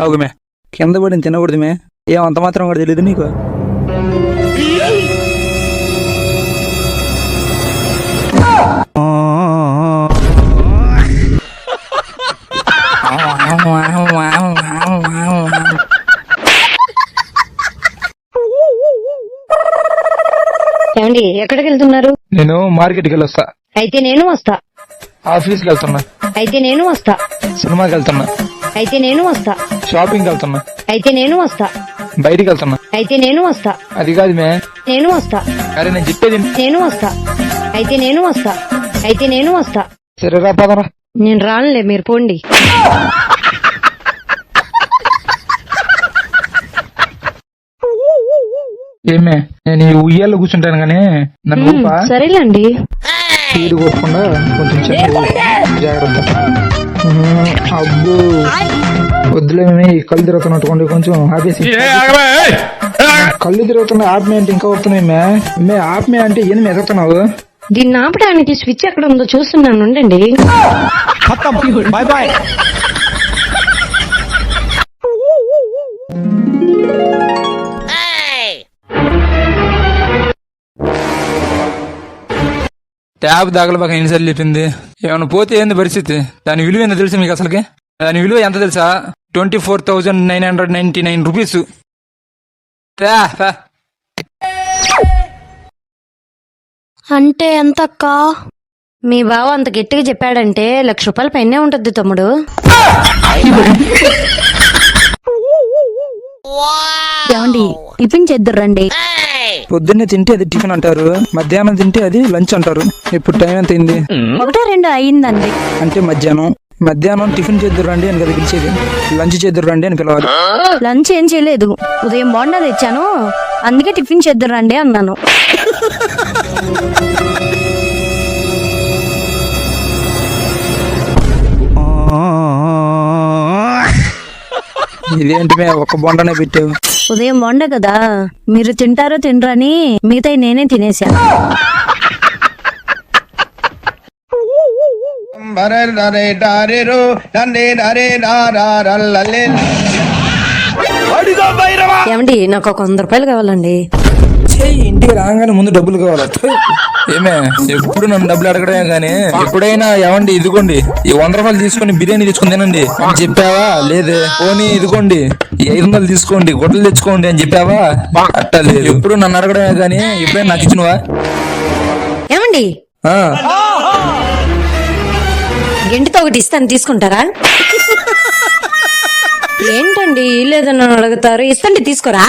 ఆగుమే, కింద పడిన తినకూడదు మే. ఏమంత మాత్రం కూడా తెలియదు నీకు? ఏమండి ఎక్కడికి వెళ్తున్నారు? నేను మార్కెట్కి వెళ్ళొస్తా. అయితే నేను వస్తా. ఆఫీస్కి వెళ్తున్నా. అయితే నేను వస్తా. సినిమాకి వెళ్తున్నా. అయితే నేను వస్తా. షాపింగ్కి వెళ్తున్నా. అయితే నేను వస్తా. బయటికి వెళ్తున్నా. అయితే నేను వస్తా. అది కాదు మే. నేను వస్తా. అరే నేను చెప్పేది. నేను వస్తా. అయితే నేను వస్తా. అయితే నేను వస్తా. సరేరా పదరా. నేను రానులే, మీరు పోండి. ఏమే, నేను ఈ ఉయ్యాల్లో కూర్చుంటాను కానీ నన్ను ఊపా. సరేలేండి. స్పీడ్ కొట్టకుండా కొంచెం జాగ్రత్త. అబ్బో వద్దులేమే, కళ్ళు తిరుగుతున్నట్టుకోండి, కొంచెం ఆపేసి. కళ్ళు తిరుగుతున్నా ఆత్మే అంటే ఇంకా వస్తున్నాయి మే. ఆత్మే అంటే ఏం ఎదుగుతున్నావు? దీన్ని ఆపడానికి స్విచ్ ఎక్కడ ఉందో చూస్తున్నాను, ఉండండి. Bye bye. ట్యాబ్ దాగలబాక ఎన్నిసార్లు చెప్పింది? ఏమైనా పోతే ఏంది పరిస్థితి? దాని విలువ ఏందో తెలుసా మీకు? అసలుకి దాని విలువ ఎంత తెలుసా? 24,999 రూపీస్. అంటే ఎంత అక్క? మీ బావ అంత గట్టిగా చెప్పాడంటే ₹1,00,000 పైనే ఉంటుంది తమ్ముడు. ఏమండి టిఫిన్ చేద్దురండి. పొద్దున్నే తింటే అది టిఫిన్ అంటారు, మధ్యాహ్నం తింటే అది లంచ్ అంటారు. ఇప్పుడు టైం ఎంత అయింది? 1-2 అయ్యిందండి. అంటే మధ్యాహ్నం టిఫిన్ చేద్దురండి అని కదా పిలిచేది, లంచ్ చేద్దురండి అని పిలవాలి. లంచ్ ఏం చేయలేదు, ఉదయం బోండా తెచ్చాను, అందుకే టిఫిన్ చేద్దురండి అన్నాను. ఇదేంటి మే, ఒక్క బొండనే పెట్టావు? ఉదయం బోండా కదా, మీరు తింటారో తినరని మిగతా నేనే తినేసాను. ఏమండి నాకు ఒక ₹100 కావాలండి. ఇంటికి రాగానే ముందు డబ్బులు కావాలి. ఏమే, ఎప్పుడు నన్ను డబ్బులు అడగడమే గానీ ఎప్పుడైనా ఏమండి ఇదిగోండి ఈ ₹100 తీసుకొని బిర్యానీ తీసుకుని తినండి అని చెప్పావా? లేదే. పోనీ ఇదిగోండి ఈ 500 తీసుకోండి గుడ్డలు తెచ్చుకోండి అని చెప్పావా? అట్టా లేదు. ఎప్పుడు నన్ను అడగడమే గానీ ఎప్పుడైనా నాకు ఇచ్చినవా? ఏమండి గంటితో ఒకటి ఇస్తాను, తీసుకుంటారా? ఏంటండి లేదని అడుగుతారు, ఇస్తండి తీసుకోరా.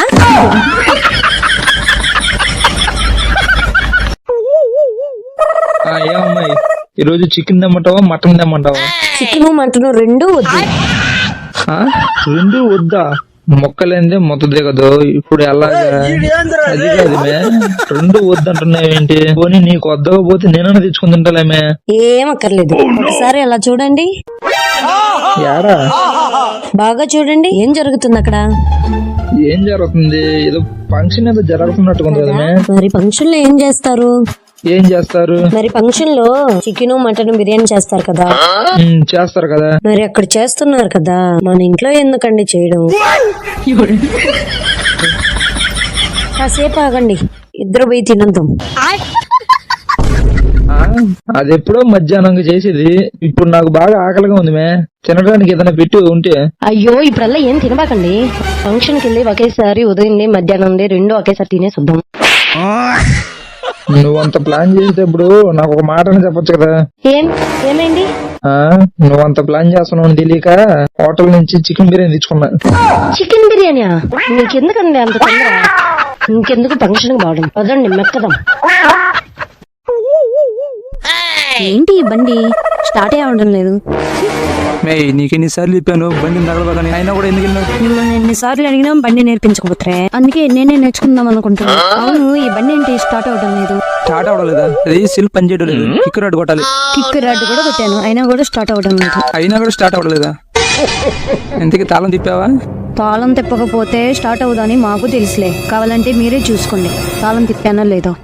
ఏమమ్మాయి ఈరోజు చికెన్ తెమ్మంటావా మటన్ తెమ్మంటావా? చికెన్ మటన్ రెండూ వద్దు. రెండు వద్దా? మొక్కలేందే మొత్తదే కదా, ఇప్పుడు ఎలాగా? అది కాదు మే, రెండు వద్దంటున్నావేంటి? పోనీ నీకు వద్దకపోతే నేనన్నా తెచ్చుకుని తింటాలేమే. ఏమక్కర్లేదు, ఒకసారి అలా చూడండి. యారా బాగా చూడండి, ఏం జరుగుతుంది అక్కడ? ఏం జరుగుతుంది? ఏదో ఫంక్షన్ ఏదో జరుగుతున్నట్టుగా ఉంది కదా. మరి ఫంక్షన్ లో ఏం చేస్తారు? మరి ఫంక్షన్ లో చికెన్ మటన్ బిర్యానీ చేస్తారు కదా. చేస్తారు కదా. మరి అక్కడ చేస్తున్నారు కదా, మన ఇంట్లో ఎందుకండి చేయడం? కాసేపు ఆగండి, ఇద్దరు పోయి తినద్దాం. అది ఎప్పుడో మధ్యాహ్నం చేసేది, ఇప్పుడు నాకు బాగా ఆకలిగా ఉంది మే. తినడానికి ఏదైనా పెట్టి ఉంటే. అయ్యో ఇప్పుడల్లా ఏం తినబాకండి, ఫంక్షన్ కి వెళ్ళి ఒకేసారి ఉదయం మధ్యాహ్నం రెండు ఒకేసారి తినేసొద్దాం. నువ్వంత ప్లాన్ చేసేటప్పుడు నాకు ఒక మాట అని చెప్పొచ్చు కదా. ఏమైంది? నువ్వంత ప్లాన్ చేస్తున్నావు తెలియక హోటల్ నుంచి చికెన్ బిర్యానీ తెచ్చుకున్నా. చికెన్ బిర్యానీ? నీకెందుకండి అంత తొందర? ఇంకెందుకు ఫంక్షన్ బావడం, పదండి మెక్కదాం. ఏంటి బండి స్టార్ట్ అవ్వడం లేదు? నీకు ఎన్నిసార్లు చెప్పాను బండి తగలబాలని, అయినా కూడా ఎందుకు వెళ్ళావు? మిమ్మల్ని ఎన్నిసార్లు అడిగినా బండి నేర్పించకపోతే, అందుకే నేనే నేర్చుకుందాం అనుకుంటున్నాను. అవును, ఈ బండి ఏంటి స్టార్ట్ అవడం లేదు? స్టార్ట్ అవడం లేదా? అది సెల్ పని చేయడం లేదు, కిక్ రాడ్ కొట్టాలి. కిక్ రాడ్ కూడా కొట్టాను, అయినా కూడా స్టార్ట్ అవడం లేదు. అయినా కూడా స్టార్ట్ అవడం లేదా? ఇంతకీ తాళం తిప్పావా? తాళం తిప్పకపోతే స్టార్ట్ అవుదని మాకు తెలుసులే, కావాలంటే మీరే చూసుకోండి తాళం తిప్పానో లేదో.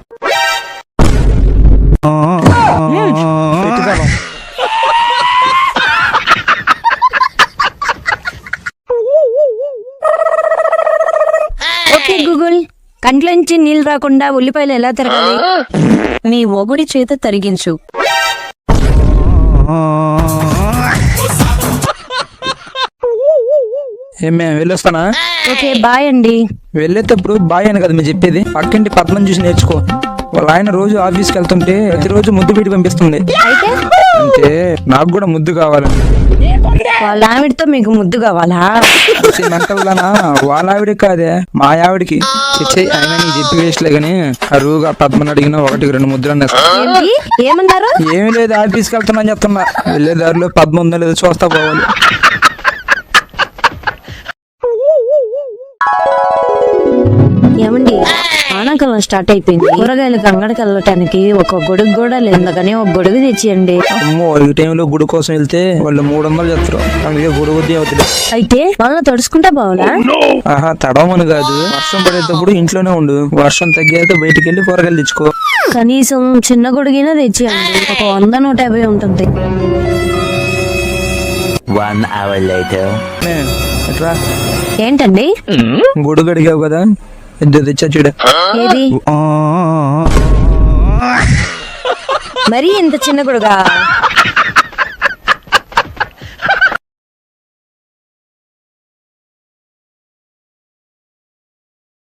కంట్లోంచి నీళ్ళు రాకుండా ఉల్లిపాయలు ఎలా తిరగాలి? నీ ఒగుడి చేత తరిగించు. ఏమే వెళ్ళొస్తానా? ఓకే బాయ్ అండి. వెళ్ళేటప్పుడు బాయ్ అని కదా మీరు చెప్పేది. పక్కింటి పద్మం చూసి నేర్చుకో. వాళ్ళ ఆయన రోజు ఆఫీస్కి వెళ్తుంటే ప్రతిరోజు ముద్దు పెట్టి పంపిస్తుంది. అయితే అంటే నాకు కూడా ముద్దు కావాలని. వాళ్ళ ఆవిడతో మీకు ముద్దు కావాలా? మెంటల్దానా? వాళ్ళ ఆవిడకి కాదే, మా ఆవిడికి. ఆయన నీకు చెప్పి వేస్ట్లే గానీ అరువుగా పద్మని అడిగిన 1-2 ముద్దులు అన్నా. ఏంటి? ఏమన్నారు? ఏమీ లేదు, ఆఫీస్కి వెళ్తున్నా అని చెప్తున్నా. వెళ్ళే దారిలో పద్మ ఉందో లేదో చూస్తా పోవాలి. ఏమండి, ఆనాకాలం స్టార్ట్ అయిపోయింది. కూరగాయలకు అంగడికి వెళ్ళటానికి ఒక గొడుగు కూడా లేదు, కానీ ఒక గొడుగు తెచ్చియండి. అమ్మో, ఈ టైంలో గుడి కోసం వెళ్తే వాళ్ళు 300 చెప్తారు. అందుకే గుడి వద్దే అవుతుంది. అయితే వాళ్ళని తడుచుకుంటా పోవాలా? ఆహా, తడవమని కాదు, వర్షం పడేటప్పుడు ఇంట్లోనే ఉండు. వర్షం తగ్గాక బయటికి వెళ్ళి కూరగాయలు తెచ్చుకో. కనీసం చిన్న గొడుగైనా తెచ్చియండి. ఒక 100-150 ఉంటుంది. 1 hour later. ఎట్రా ఏంటండి? గొడుగు అడిగావు కదా, ఇద్దరు తెచ్చా చూడ. ఏది? మరీ ఇంత చిన్న గొడుగా?